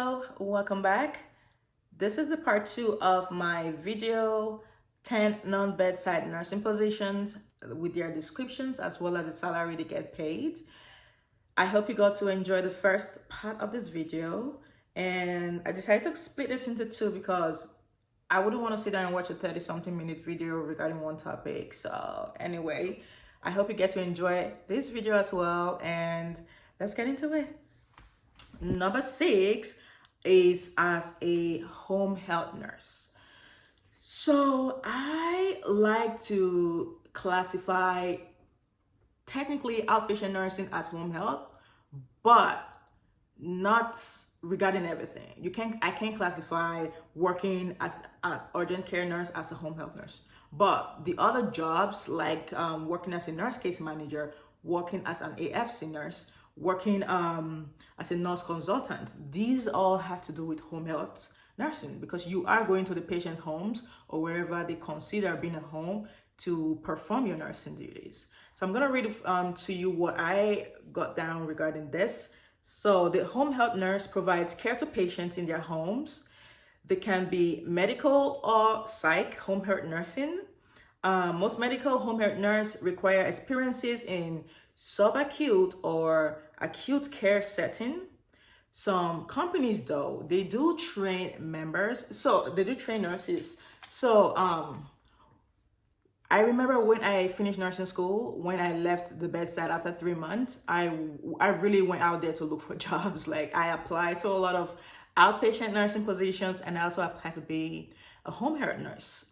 Hello, welcome back. This is the part 2 of my video 10 non-bedside nursing positions with their descriptions as well as the salary they get paid. I hope you got to enjoy the first part of this video, and I decided to split this into two because I wouldn't want to sit down and watch a 30 something minute video regarding one topic. So anyway, I hope you get to enjoy this video as well, and let's get into it. Number 6 is as a home health nurse. So I like to classify technically outpatient nursing as home health, but not regarding everything. I can't classify working as an urgent care nurse as a home health nurse. But the other jobs like working as a nurse case manager, working as an AFC nurse, working as a nurse consultant, these all have to do with home health nursing because you are going to the patient homes or wherever they consider being a home to perform your nursing duties. So I'm going to read to you what I got down regarding this. So the home health nurse provides care to patients in their homes. They can be medical or psych home health nursing. Most medical home health nurse require experiences in subacute or acute care setting. Some companies though, they do train members, so they do train nurses. So I remember when I finished nursing school, when I left the bedside after 3 months, I really went out there to look for jobs. Like I applied to a lot of outpatient nursing positions, and I also applied to be a home health nurse.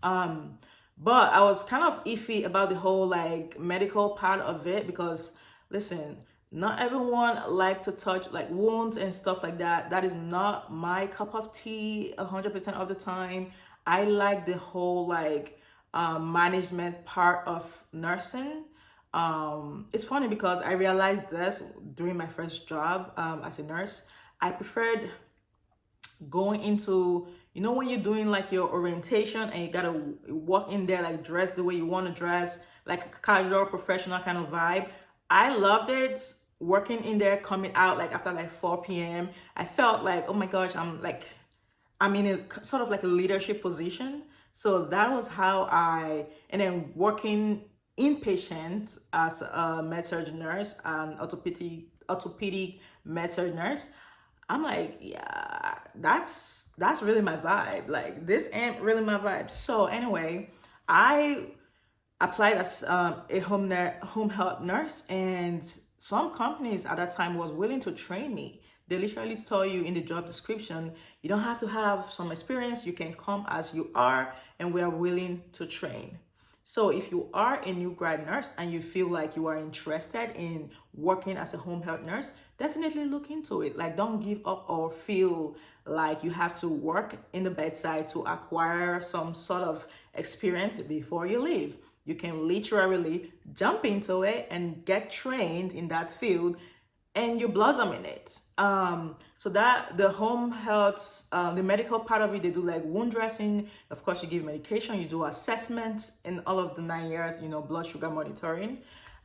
But I was kind of iffy about the whole like medical part of it because listen, not everyone like to touch like wounds and stuff like that. That is not my cup of tea 100% of the time. I like the whole like management part of nursing. It's funny because I realized this during my first job as a nurse. I preferred going into, you know, when you're doing like your orientation and you gotta walk in there like dress the way you want to dress, like a casual professional kind of vibe. I loved it working in there, coming out like after like 4 p.m. I felt like, oh my gosh, I'm in a sort of like a leadership position. So that was how and then working inpatient as a med-surg nurse and orthopedic med-surg nurse. I'm like, yeah, that's really my vibe. Like this ain't really my vibe. So anyway, I applied as a home health nurse, and some companies at that time was willing to train me. They literally tell you in the job description, you don't have to have some experience. You can come as you are, and we are willing to train. So if you are a new grad nurse and you feel like you are interested in working as a home health nurse, definitely look into it. Like don't give up or feel like you have to work in the bedside to acquire some sort of experience before you leave. You can literally jump into it and get trained in that field and you blossom in it. So that the home health, the medical part of it, they do like wound dressing. Of course, you give medication, you do assessments in all of the 9 years, you know, blood sugar monitoring.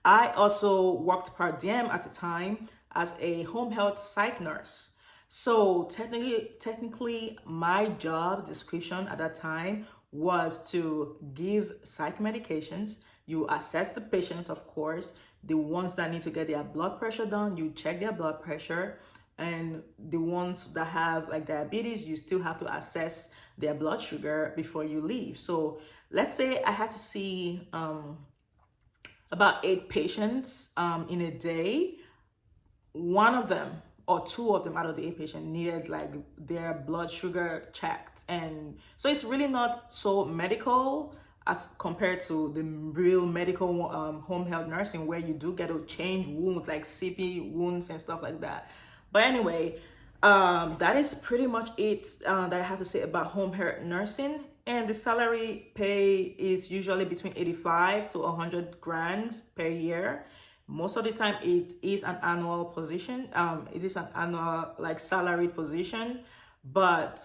I also worked per diem at the time as a home health psych nurse. So technically my job description at that time was to give psych medications. You assess the patients, of course. The ones that need to get their blood pressure done, you check their blood pressure. And the ones that have like diabetes, you still have to assess their blood sugar before you leave. So let's say I had to see about 8 patients in a day. One of them or 2 of them out of the 8 patients needed like their blood sugar checked. And so it's really not so medical as compared to the real medical home health nursing, where you do get to change wounds like CP wounds and stuff like that. But anyway, that is pretty much it that I have to say about home health nursing. And the salary pay is usually between 85 to 100 grand per year. Most of the time it is an annual position. It is an annual like salaried position, but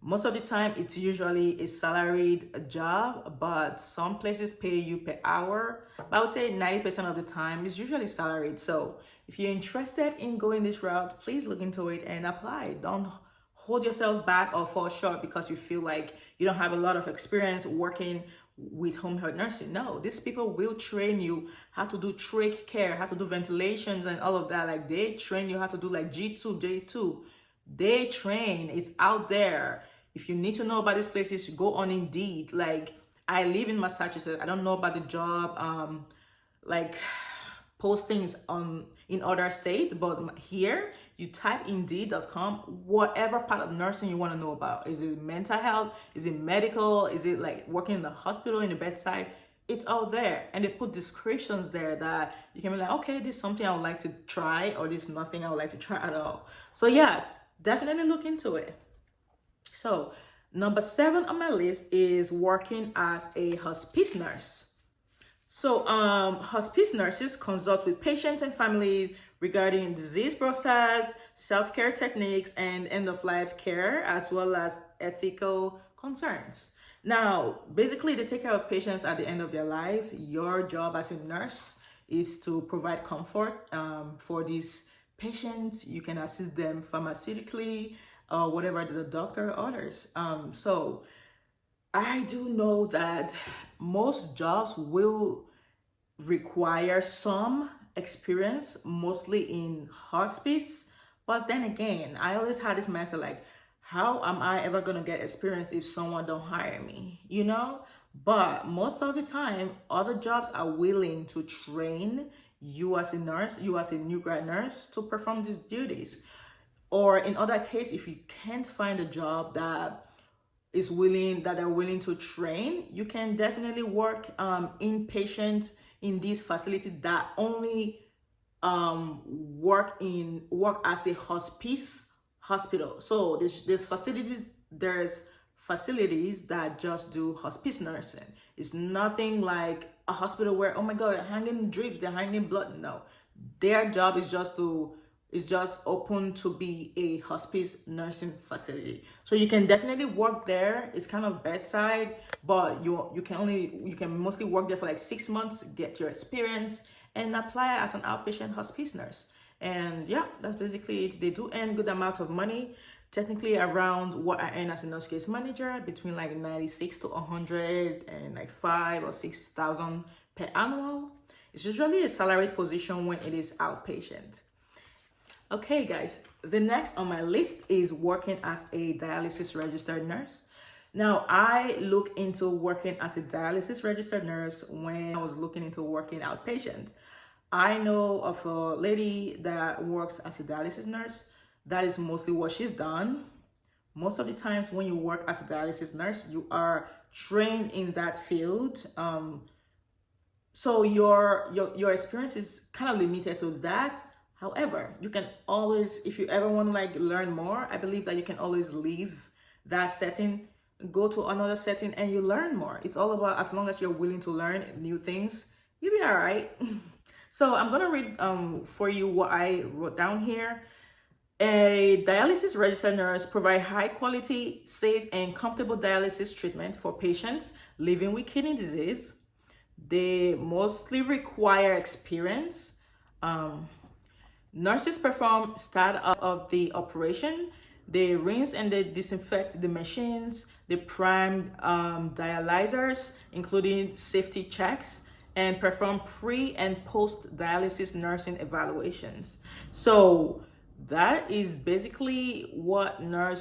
most of the time it's usually a salaried job, but some places pay you per hour. But I would say 90% of the time it's usually salaried. So If you're interested in going this route, please look into it and apply. Don't hold yourself back or fall short because you feel like you don't have a lot of experience working with home health nursing. No, these people will train you how to do trach care, how to do ventilations and all of that. Like they train you how to do like G2, J2. They train, it's out there. If you need to know about these places, go on Indeed. Like I live in Massachusetts. I don't know about the job like postings on in other states, but here you type Indeed.com, whatever part of nursing you want to know about. Is it mental health? Is it medical? Is it like working in the hospital, in the bedside? It's out there, and they put descriptions there that you can be like, okay, this is something I would like to try, or this is nothing I would like to try at all. So yes, definitely look into it. So number 7 on my list is working as a hospice nurse. So hospice nurses consult with patients and families regarding disease process, self-care techniques, and end-of-life care, as well as ethical concerns. Now, basically, they take care of patients at the end of their life. Your job as a nurse is to provide comfort for these patients. You can assist them pharmaceutically or whatever the doctor orders. So I do know that most jobs will require some experience, mostly in hospice. But then again, I always had this mindset like, how am I ever gonna get experience if someone don't hire me, you know? But most of the time, other jobs are willing to train you as a nurse, you as a new grad nurse, to perform these duties. Or in other case, if you can't find a job that are willing to train, you can definitely work inpatient in these facilities that only work as a hospice hospital. So there's facilities that just do hospice nursing. It's nothing like a hospital where, oh my god, they're hanging drips, they're hanging blood. No, their job is just open to be a hospice nursing facility. So you can definitely work there. It's kind of bedside, but you can mostly work there for like 6 months, get your experience, and apply as an outpatient hospice nurse. And yeah, that's basically it. They do earn good amount of money, technically around what I earn as a nurse case manager, between like 96 to 100 and like 5 or 6,000 per annual. It's usually a salaried position when it is outpatient. Okay guys, the next on my list is working as a dialysis registered nurse. Now, I look into working as a dialysis registered nurse when I was looking into working outpatient. I know of a lady that works as a dialysis nurse. That is mostly what she's done. Most of the times when you work as a dialysis nurse, you are trained in that field. So your experience is kind of limited to that. However, you can always, if you ever want to like learn more, I believe that you can always leave that setting, go to another setting, and you learn more. It's all about, as long as you're willing to learn new things, you'll be all right. So I'm gonna read for you what I wrote down here. A dialysis registered nurse provide high quality, safe, and comfortable dialysis treatment for patients living with kidney disease. They mostly require experience. Nurses perform start of the operation. They rinse and they disinfect the machines. They prime dialyzers, including safety checks, and perform pre and post dialysis nursing evaluations. So that is basically what a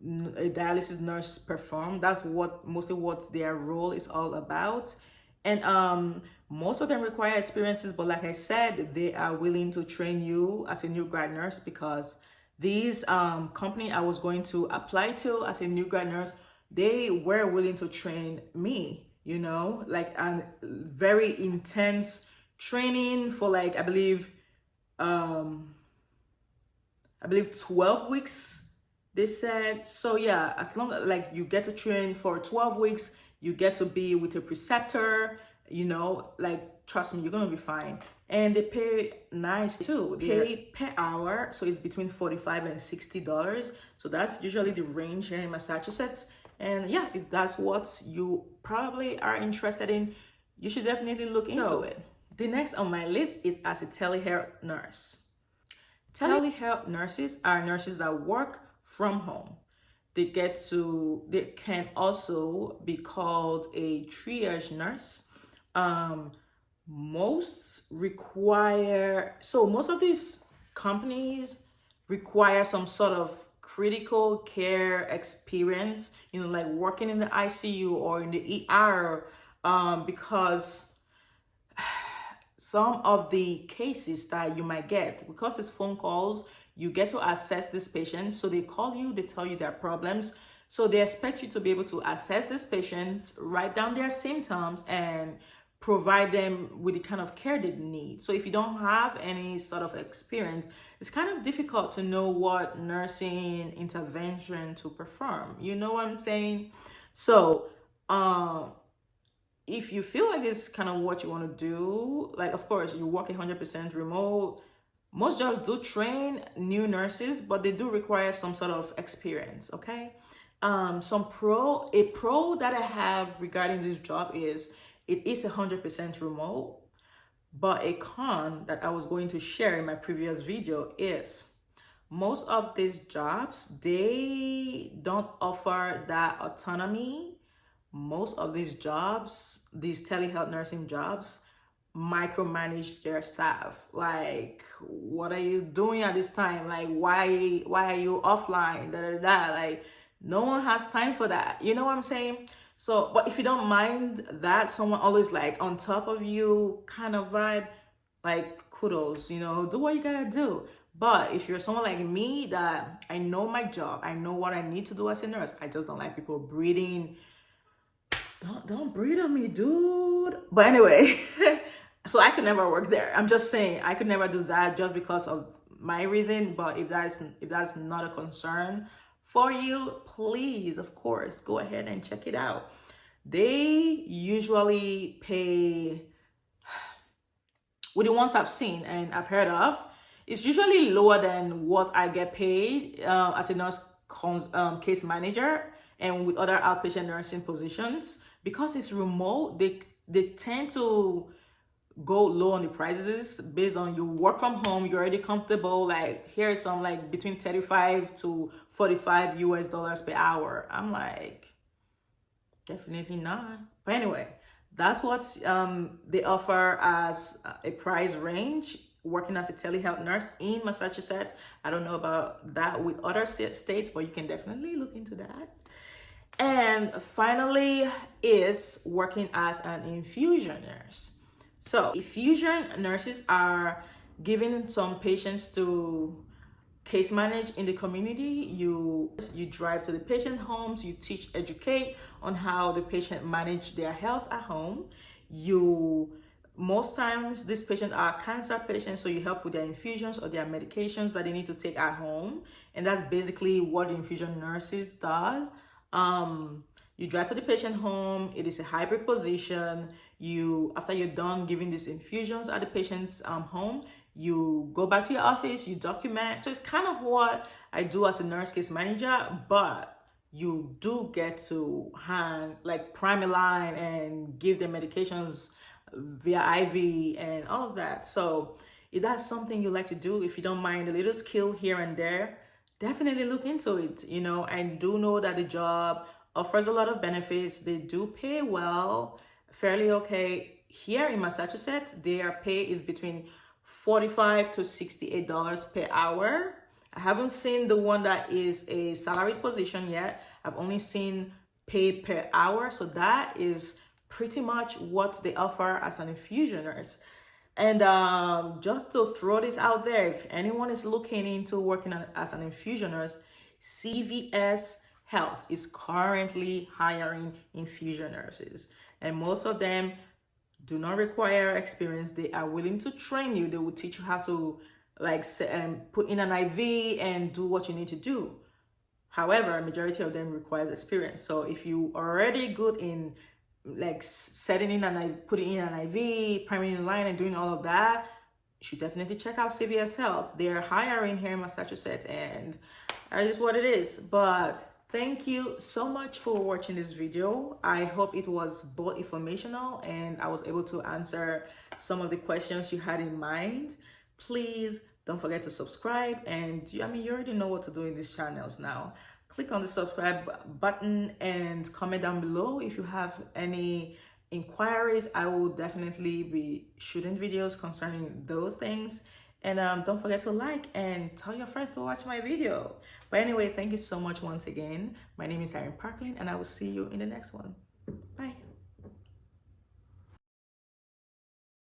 dialysis nurse perform. That's mostly what their role is all about. And most of them require experiences, but like I said, they are willing to train you as a new grad nurse, because these company I was going to apply to as a new grad nurse, they were willing to train me, you know, like a very intense training for like, I believe 12 weeks, they said. So yeah, as long as like you get to train for 12 weeks, you get to be with a preceptor, you know, like trust me, you're gonna be fine. And they pay nice too. They pay per hour, so it's between $45 and $60. So that's usually the range here in Massachusetts. And yeah, if that's what you probably are interested in, you should definitely look into it. The next on my list is as a telehealth nurse. Telehealth nurses are nurses that work from home. They can also be called a triage nurse. Um, most of these companies require some sort of critical care experience, like working in the ICU or in the ER, because some of the cases that you might get, because it's phone calls, you get to assess this patient. So they call you, they tell you their problems. So they expect you to be able to assess this patient, write down their symptoms, and provide them with the kind of care they need. So if you don't have any sort of experience, it's kind of difficult to know what nursing intervention to perform. You know what I'm saying? So, if you feel like it's kind of what you want to do, like, of course, you work 100% remote. Most jobs do train new nurses, but they do require some sort of experience. Okay. A pro that I have regarding this job is it is 100% remote. But a con that I was going to share in my previous video is most of these jobs, they don't offer that autonomy. Most of these jobs, these telehealth nursing jobs, micromanage their staff. Like, what are you doing at this time? Like, why are you offline? Da, da, da. Like, no one has time for that. You know what I'm saying? So, but if you don't mind that, someone always like on top of you kind of vibe, like, kudos, do what you gotta do. But if you're someone like me that I know my job, I know what I need to do as a nurse, I just don't like people breathing. Don't breathe on me, dude. But anyway, so I could never work there. I'm just saying I could never do that just because of my reason. But if that's not a concern for you, please, of course, go ahead and check it out. They usually pay, with the ones I've seen and I've heard of, it's usually lower than what I get paid as a nurse case manager and with other outpatient nursing positions. Because it's remote, they tend to go low on the prices based on you work from home, you're already comfortable. Like, here's some like between 35 to 45 US dollars per hour. I'm like, definitely not. But anyway, that's what they offer as a price range working as a telehealth nurse in Massachusetts. I don't know about that with other states, but you can definitely look into that. And finally is working as an infusion nurse. So infusion nurses are giving some patients to case manage in the community. You drive to the patient homes, you teach, educate on how the patient manage their health at home. Most times these patients are cancer patients, so you help with their infusions or their medications that they need to take at home. And that's basically what the infusion nurses does. You drive to the patient home. It is a hybrid position. After you're done giving these infusions at the patient's home, you go back to your office, you document. So it's kind of what I do as a nurse case manager, but you do get to prime a line and give them medications via IV and all of that. So if that's something you like to do, if you don't mind a little skill here and there, definitely look into it. I do know that the job offers a lot of benefits. They do pay well, fairly okay. Here in Massachusetts, their pay is between $45 to $68 per hour. I haven't seen the one that is a salaried position yet. I've only seen pay per hour. So that is pretty much what they offer as an infusion nurse. And just to throw this out there, if anyone is looking into working as an infusion nurse, CVS Health is currently hiring infusion nurses. And most of them do not require experience. They are willing to train you. They will teach you how to put in an IV and do what you need to do. However, majority of them requires experience. So if you are already good in setting in and putting in an IV, priming in line and doing all of that, you should definitely check out CVS Health. They're hiring here in Massachusetts and that is what it is. But Thank you so much for watching this video. I hope it was both informational and I was able to answer some of the questions you had in mind. Please don't forget to subscribe, and you already know what to do in these channels now. Click on the subscribe button and comment down below if you have any inquiries. I will definitely be shooting videos concerning those things. And don't forget to like and tell your friends to watch my video. But anyway, thank you so much once again. My name is Erin Parkland, and I will see you in the next one.